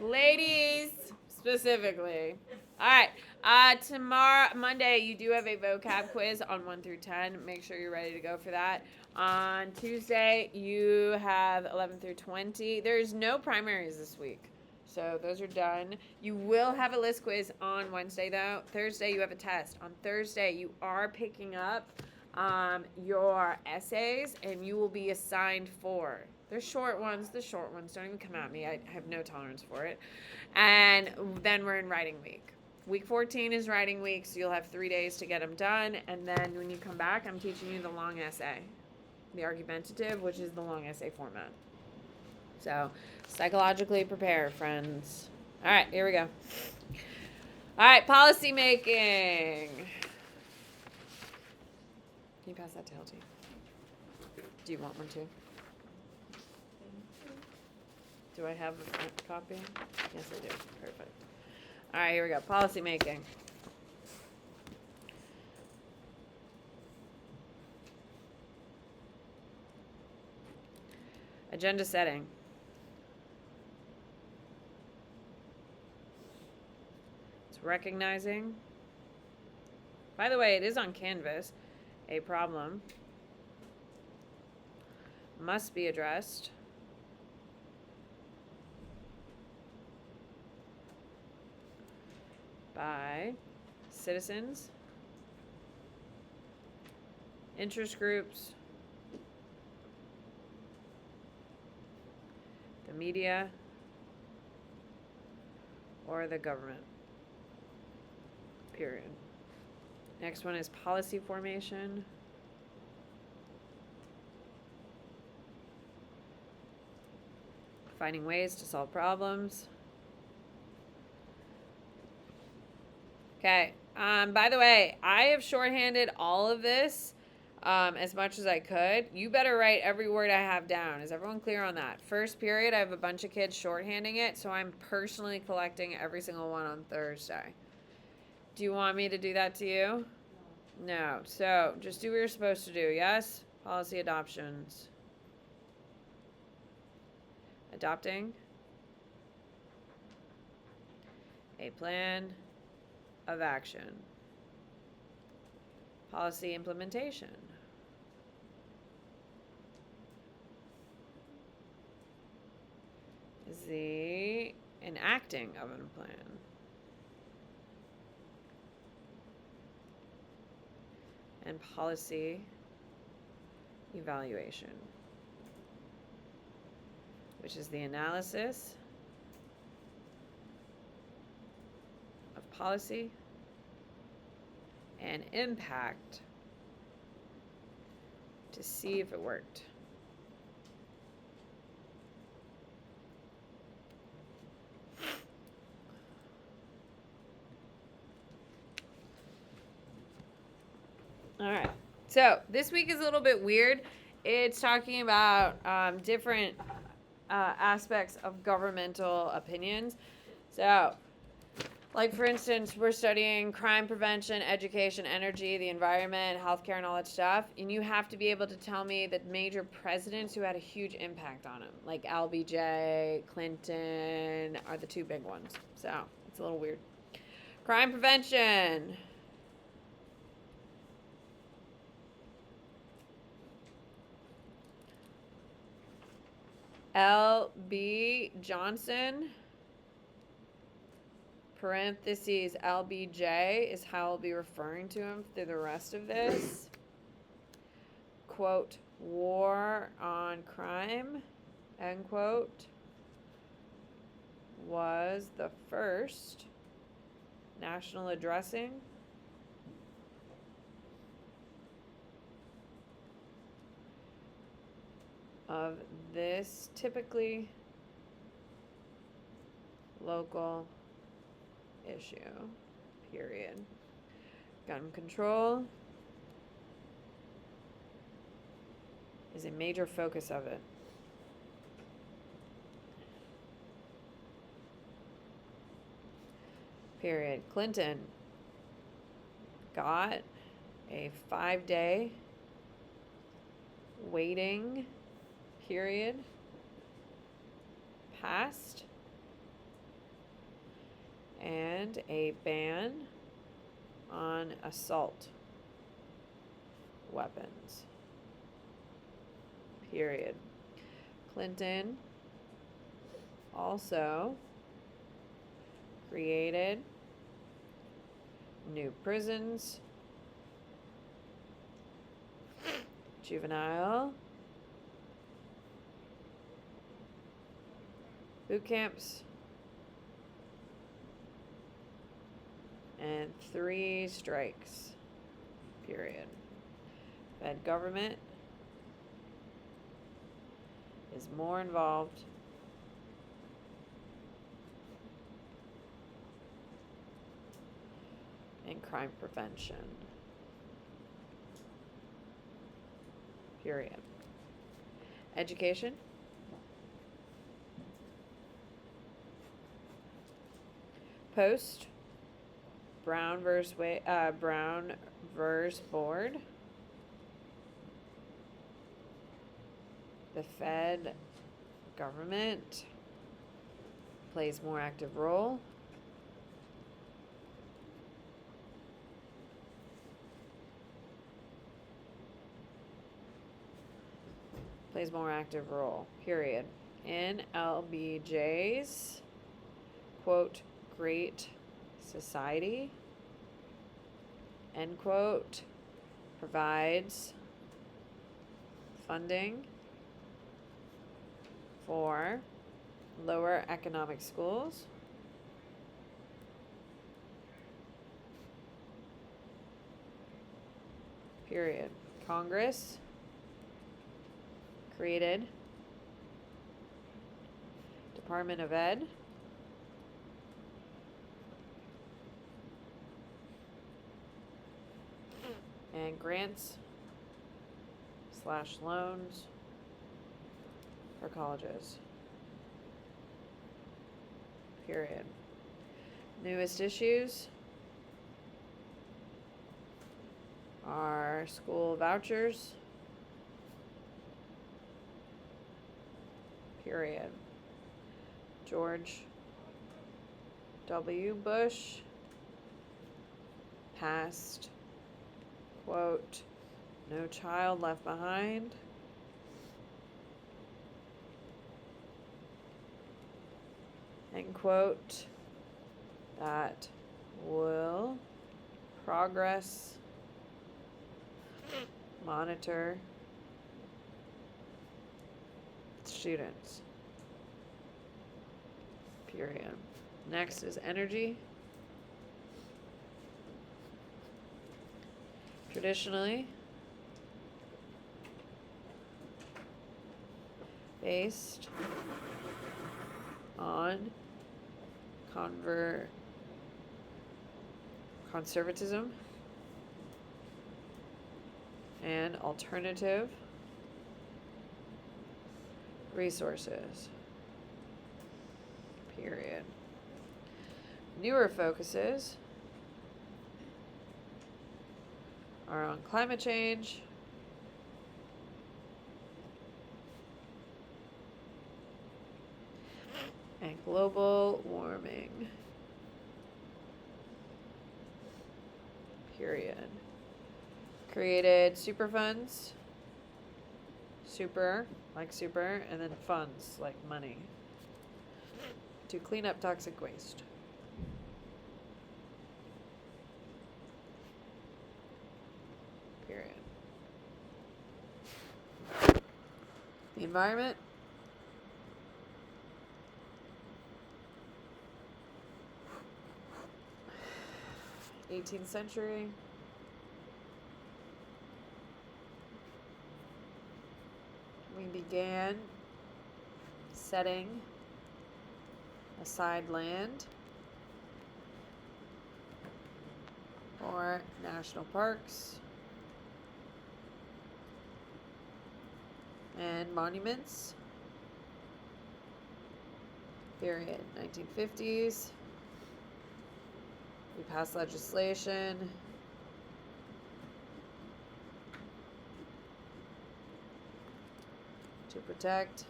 Ladies, specifically. All right. Tomorrow, Monday, you do have a vocab quiz on 1 through 10. Make sure you're ready to go for that. On Tuesday, you have 11 through 20. There's no primaries this week. So those are done. You will have a list quiz on Wednesday, though. Thursday, you have a test. On Thursday, you are picking up your essays, and you will be assigned 4. They're short ones. The short ones don't even come at me. I have no tolerance for it. And then we're in writing week. Week 14 is writing week, so you'll have 3 days to get them done. And then when you come back, I'm teaching you the long essay, the argumentative, which is the long essay format. So psychologically prepare, friends. All right, here we go. All right, policy making. Can you pass that to LT? Do you want one too? Do I have a copy? Yes, I do. Perfect. All right, here we go. Policy making. Agenda setting. It's recognizing. By the way, it is on Canvas. A problem must be addressed by citizens, interest groups, the media, or the government. Period. Next one is policy formation. Finding ways to solve problems. Okay. By the way, I have shorthanded all of this as much as I could. You better write every word I have down. Is everyone clear on that? First period, I have a bunch of kids shorthanding it, so I'm personally collecting every single one on Thursday. Do you want me to do that to you? No. So just do what you're supposed to do, yes? Policy adoptions. Adopting a plan of action. Policy implementation. Is the enacting of a plan. And policy evaluation, which is the analysis of policy and impact to see if it worked. All right. So this week is a little bit weird. It's talking about different aspects of governmental opinions. So, like for instance, we're studying crime prevention, education, energy, the environment, healthcare, and all that stuff. And you have to be able to tell me the major presidents who had a huge impact on them, like LBJ, Clinton, are the 2 big ones. So it's a little weird. Crime prevention. L.B. Johnson, parentheses, LBJ is how I'll be referring to him through the rest of this. Quote, war on crime, end quote, was the first national addressing of this typically local issue, period. Gun control is a major focus of it. Period. Clinton got a 5-day waiting period passed and a ban on assault weapons. Period. Clinton also created new prisons, juvenile boot camps, and 3 strikes. Period. Fed government is more involved in crime prevention. Period. Education. Post. Brown versus Board. The Fed government plays more active role. Plays more active role. Period. In LBJ's quote, Great Society, end quote, provides funding for lower economic schools, period. Congress created Department of Ed, and grants / loans for colleges. Period. Newest issues are school vouchers. Period. George W. Bush passed, quote, No Child Left Behind. End quote. That will progress monitor students. Period. Next is energy. Traditionally based on conservatism and alternative resources. Period. Newer focuses are on climate change, and global warming. Period. Created super funds, super, like super, and then funds, like money, to clean up toxic waste. Period. The environment. '18th century. We began setting aside land for national parks and monuments. Period. 1950s. We passed legislation to protect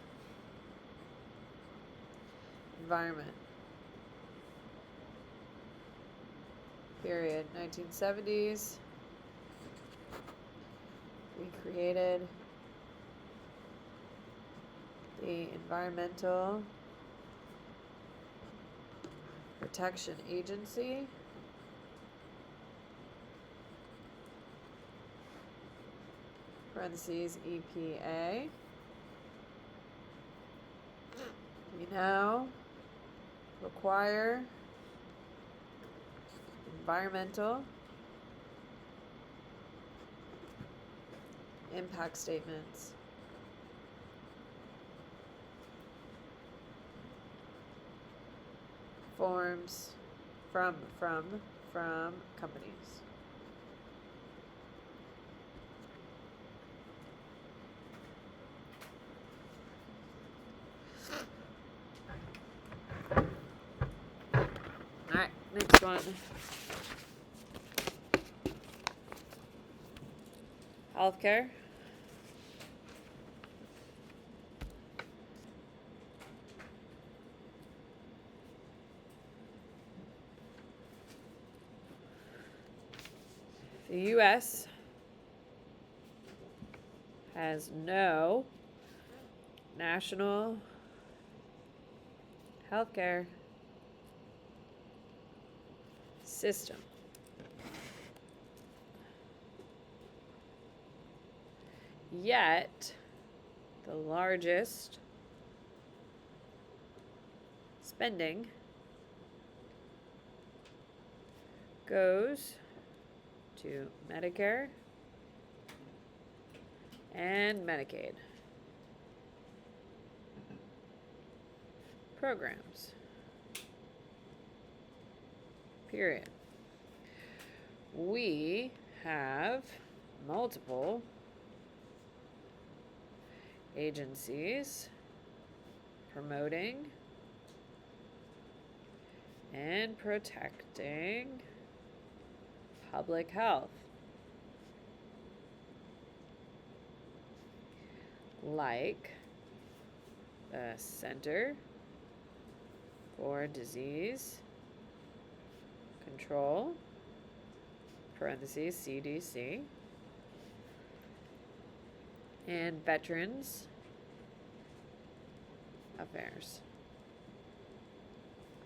environment. period. 1970s, we created the Environmental Protection Agency. Parentheses EPA. We now require environmental impact statements. Forms from companies. Alright, next one. Healthcare. The U.S. has no national healthcare system. Yet, the largest spending goes to Medicare and Medicaid programs. Period. We have multiple agencies promoting and protecting public health, like the Center for Disease Control, parentheses CDC, and Veterans Affairs,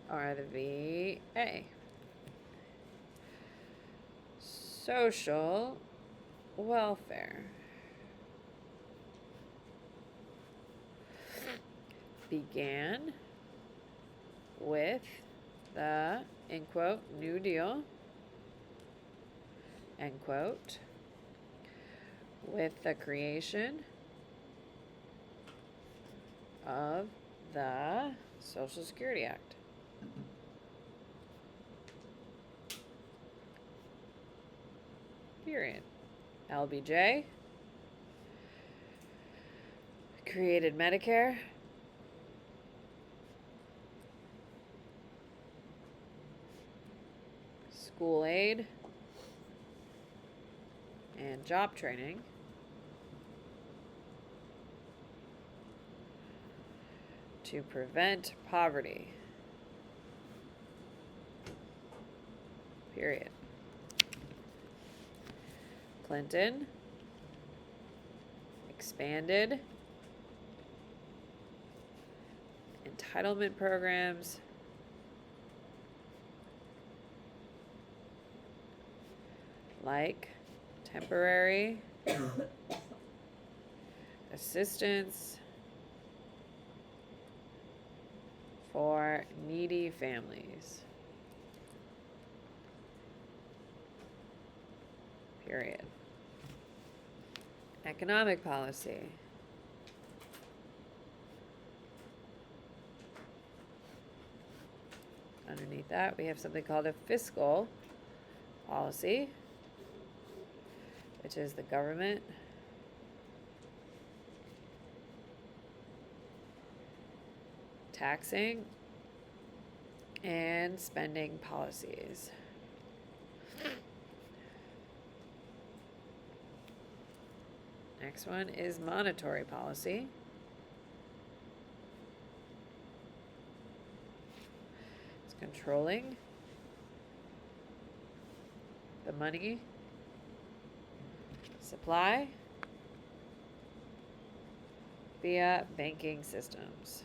or the VA. Social welfare began with the, in quote, New Deal, end quote, with the creation of the Social Security Act. Period. LBJ created Medicare, school aid, and job training to prevent poverty. Period. Clinton expanded entitlement programs like temporary assistance for needy families. Period. Economic policy. Underneath that, we have something called a fiscal policy, which is the government taxing and spending policies. Next one is monetary policy. It's controlling the money supply via banking systems.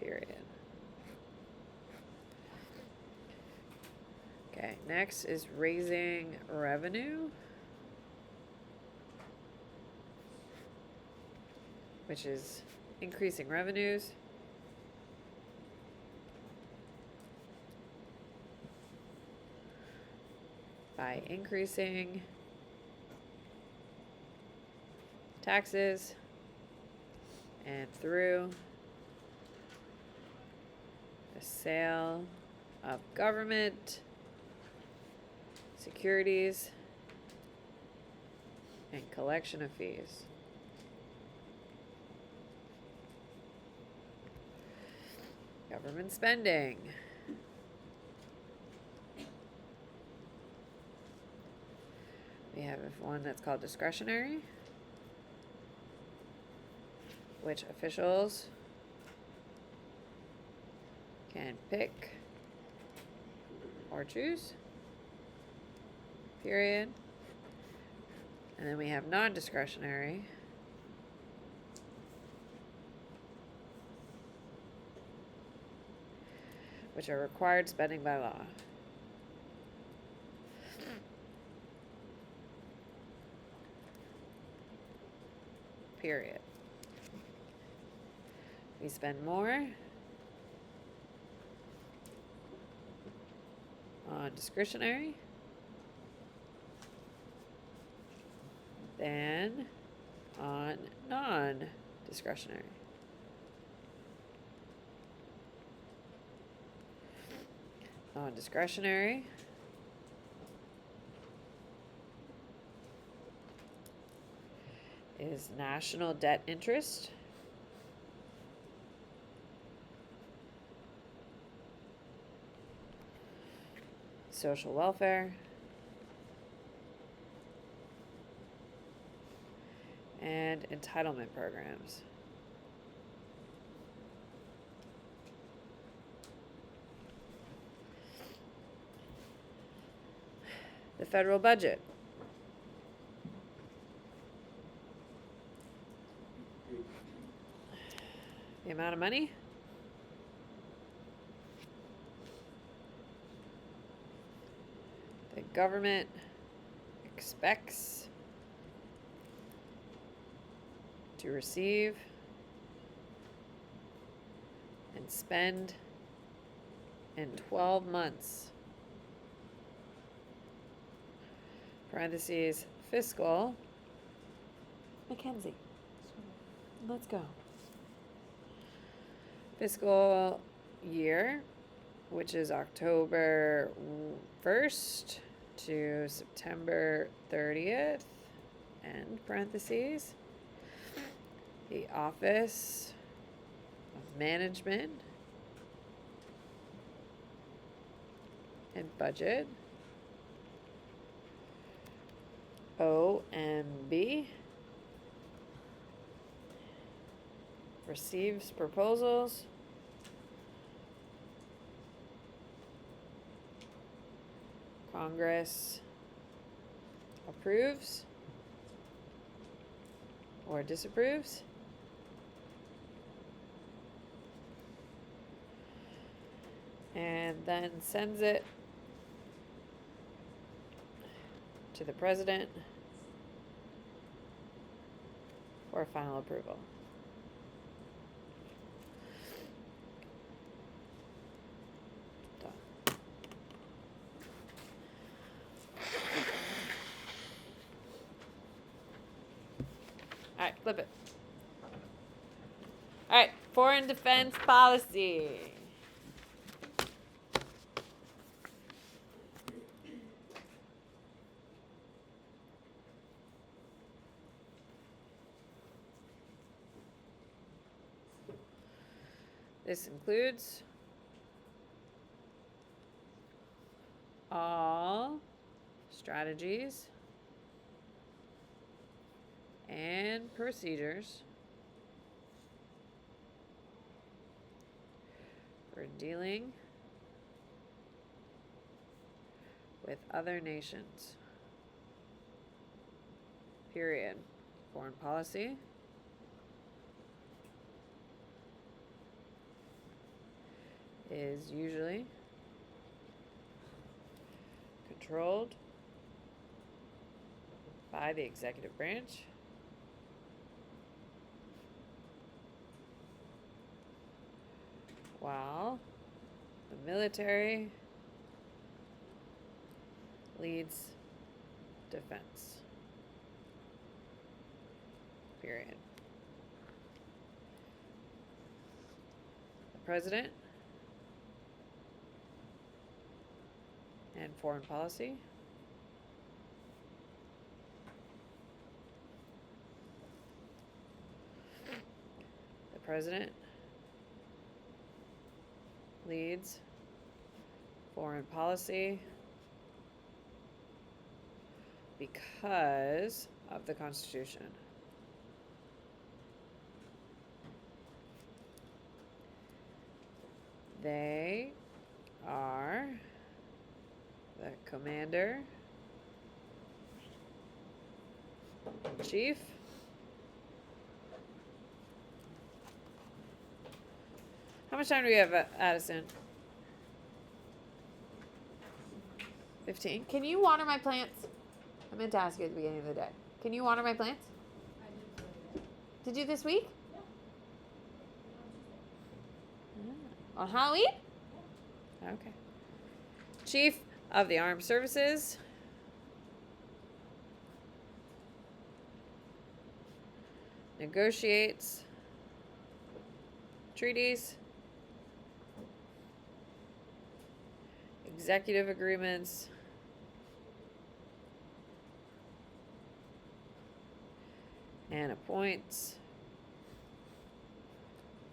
Period. Okay, next is raising revenue, which is increasing revenues. By increasing taxes and through the sale of government securities and collection of fees. Government spending. We have one that's called discretionary, which officials can pick or choose. Period. And then we have non-discretionary, which are required spending by law. Period. We spend more on discretionary than on non-discretionary. Non-discretionary is national debt interest, social welfare, and entitlement programs. The federal budget. The amount of money the government expects to receive and spend in 12 months. Parentheses, fiscal. Mackenzie, let's go. Fiscal year, which is October 1st to September 30th, end parentheses. The Office of Management and Budget, OMB, receives proposals Congress approves or disapproves, and then sends it to the president for final approval. Done. All right, flip it. All right, foreign defense policy. This includes all strategies and procedures for dealing with other nations. Period. Foreign policy is usually controlled by the executive branch, while the military leads defense. Period. The president and foreign policy the president leads foreign policy because of the Constitution. They are the commander in chief How much time do we have, Addison? 15. Can you water my plants? I meant to ask you at the beginning of the day. Can you water my plants? I did today. Did you this week? Yeah. On Halloween? Yeah. Okay. Chief of the Armed Services. Negotiates treaties, executive agreements, and appoints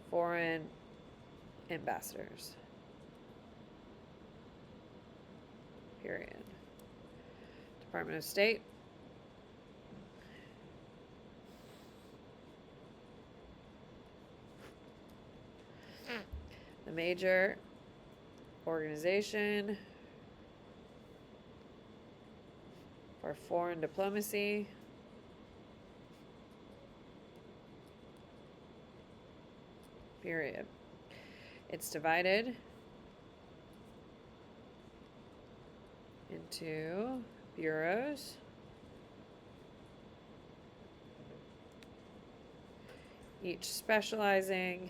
foreign ambassadors. Period. Department of State. The major organization for foreign diplomacy. Period. It's divided into bureaus, each specializing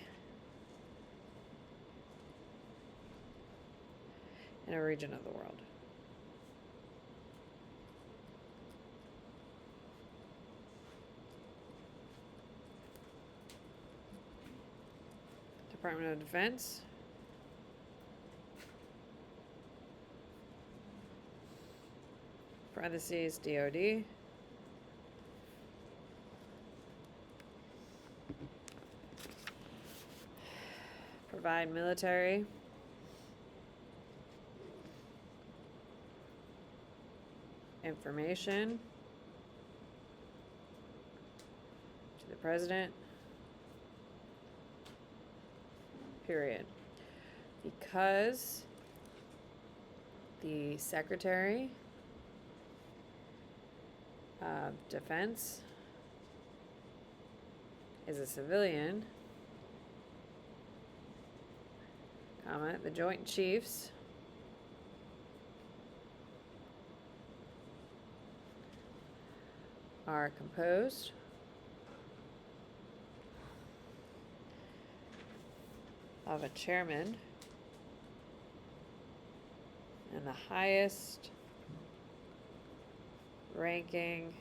in a region of the world. Department of Defense. Parentheses, DOD. Provide military information to the president. Period. Because the Secretary of Defense is a civilian, comma, the Joint Chiefs are composed of a chairman and the highest ranking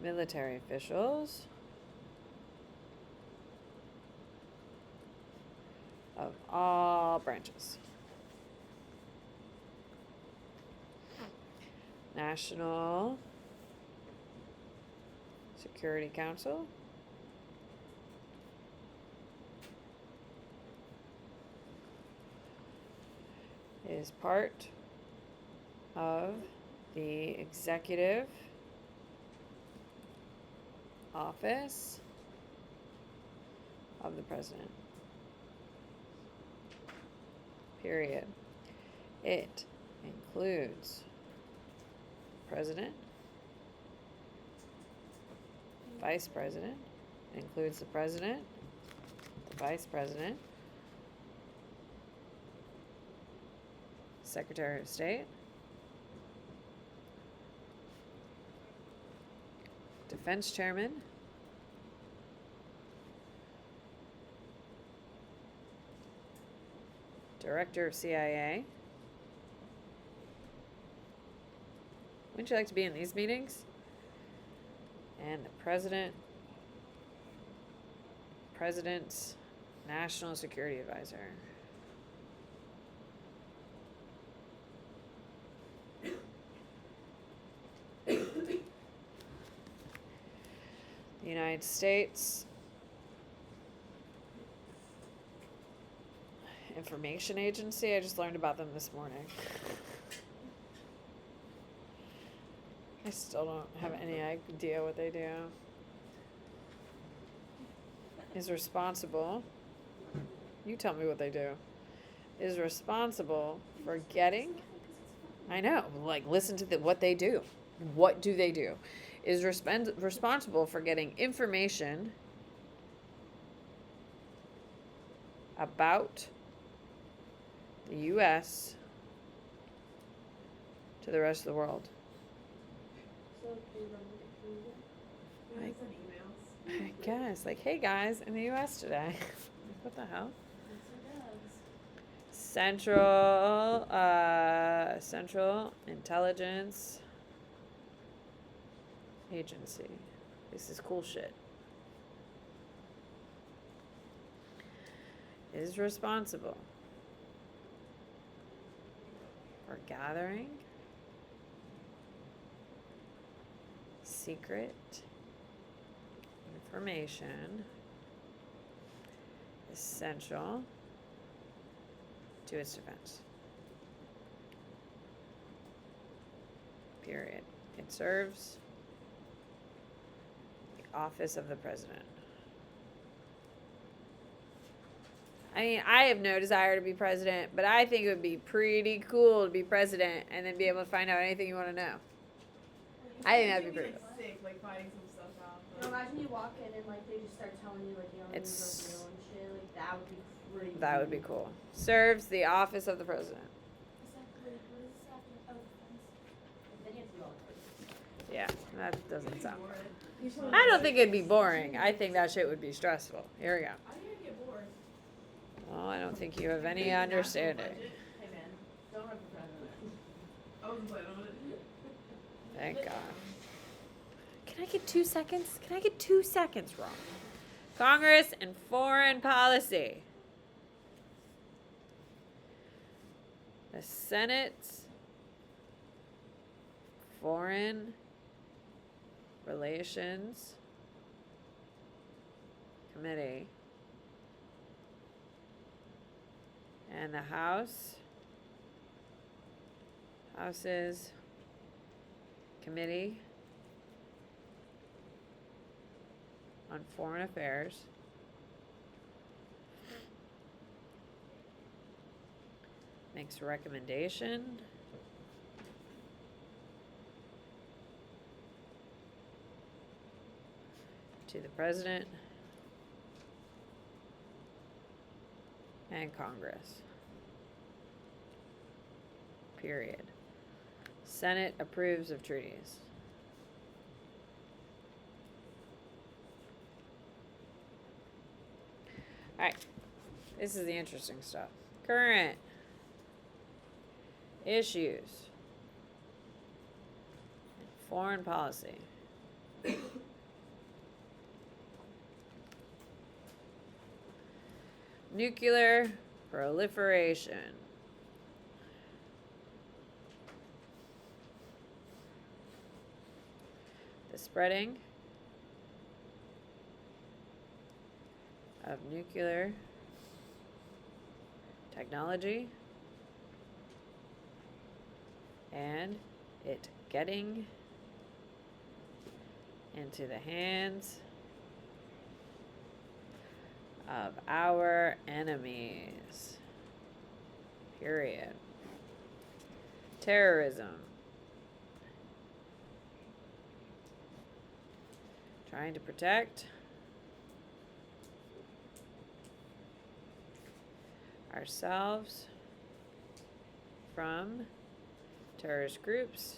military officials of all branches. National Security Council. Is part of the executive office of the president. Period. It includes President, Vice President, includes the President, the Vice President, Secretary of State, Defense Chairman, Director of CIA. Wouldn't you like to be in these meetings? And the President's National Security Advisor. The United States Information Agency. I just learned about them this morning. I still don't have any idea what they do. Is responsible. You tell me what they do. Is responsible for getting. I know. Like, listen to what they do. What do they do? Is responsible for getting information about the U.S. to the rest of the world. I guess, like, hey guys, in the U.S. today. What the hell? Central Intelligence Agency. This is cool shit. Is responsible for gathering secret information essential to its defense. Period. It serves the office of the president. I mean, I have no desire to be president, but I think it would be pretty cool to be president and then be able to find out anything you want to know. I think that'd be pretty cool. Sick, like finding some stuff out. You know, imagine you walk in and like they just start telling you like the aliens are real and shit. Like that would be crazy. That would be cool. Serves the office of the president. Yeah, that doesn't sound fun. I don't think it'd be boring. I think that shit would be stressful. Here we go. I didn't get bored. Well, I don't think you have any understanding. Hey man, don't have a friend on it. I wasn't planning on it. Thank God. Can I get 2 seconds? Can I get 2 seconds wrong? Congress and foreign policy. The Senate's Foreign Relations Committee and the House's Committee on Foreign Affairs makes a recommendation to the President and Congress. Period. Senate approves of treaties. Alright. This is the interesting stuff. Current issues. Foreign policy. Nuclear proliferation. The spreading of nuclear technology and it getting into the hands of our enemies. Period. terrorism. Trying to protect ourselves from terrorist groups.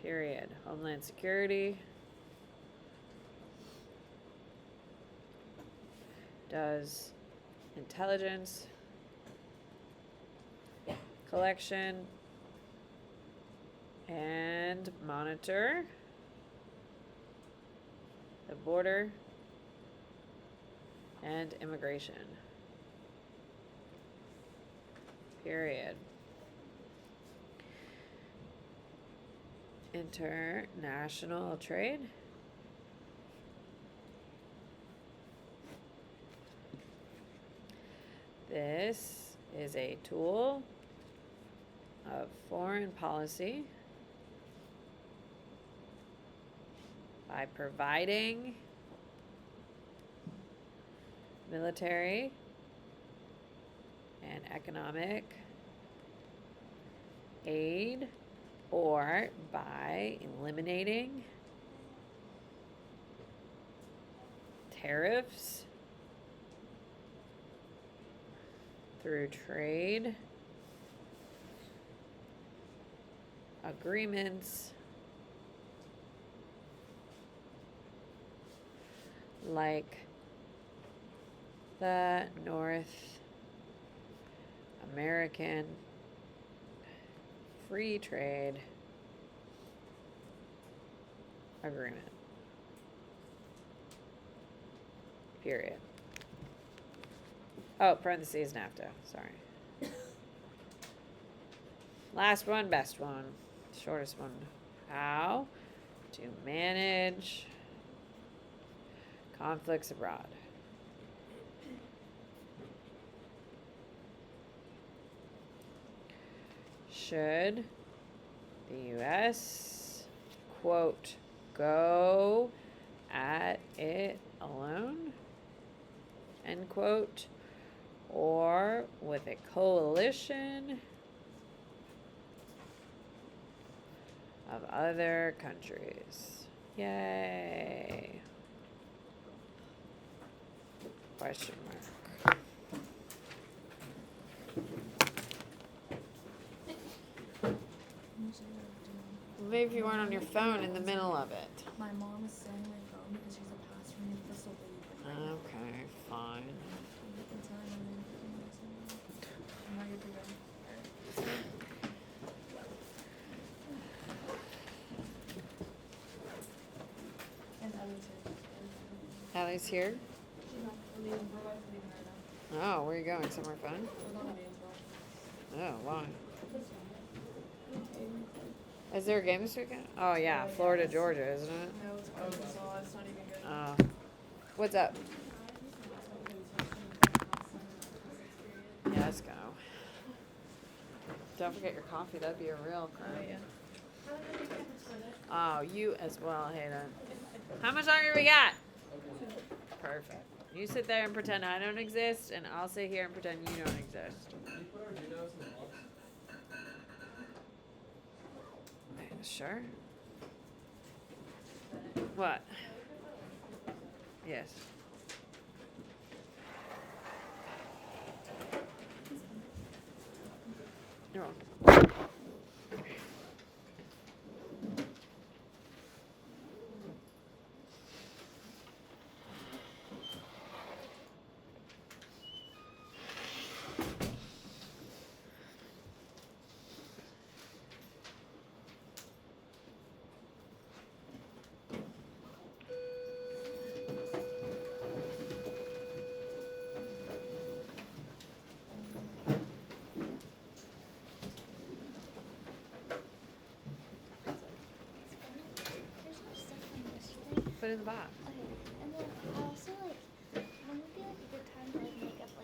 Period. Homeland Security does intelligence collection and monitor the border and immigration. Period. International trade. This is a tool of foreign policy by providing military and economic aid, or by eliminating tariffs through trade agreements like the North American Free Trade Agreement. Period. Oh, parentheses NAFTA. Sorry. Last one, best one. Shortest one. How to manage conflicts abroad. Should the U.S., quote, go at it alone, end quote, or with a coalition of other countries? Yay. Question mark. Maybe if you weren't on your phone in the middle of it. My mom is selling my phone because she's a pastor and this will leave. Okay, fine. Allie's here? Oh, where are you going? Somewhere fun? Oh, why? Is there a game this weekend? Oh, yeah. Florida, Georgia, isn't it? No, it's Arkansas. It's not even good. Oh. What's up? Yeah, let's go. Don't forget your coffee. That'd be a real crime. Oh, yeah. Oh, you as well, Hayden. How much longer we got? Perfect. You sit there and pretend I don't exist, and I'll sit here and pretend you don't exist. Sure. What? Yes. You're welcome. Put it in the box. Okay, and then I also when would be a good time to make up the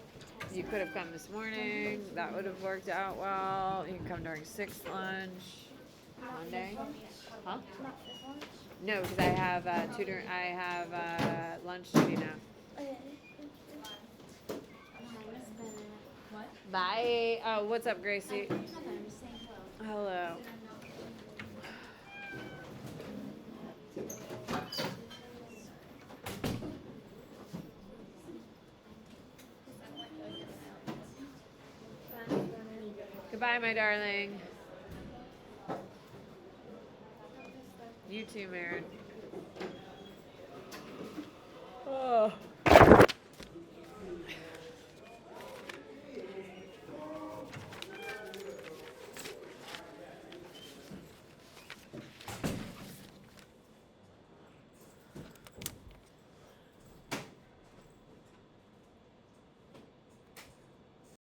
test? You could have come this morning. That would have worked out well. You can come during 6th lunch. Monday. Huh? Not fifth lunch? No, because I have lunch duty now. Okay. Mine's better. What? Bye. Oh, what's up, Gracie? Nothing, I'm just saying hello. Hello. Goodbye, my darling. You too, Marin. Oh.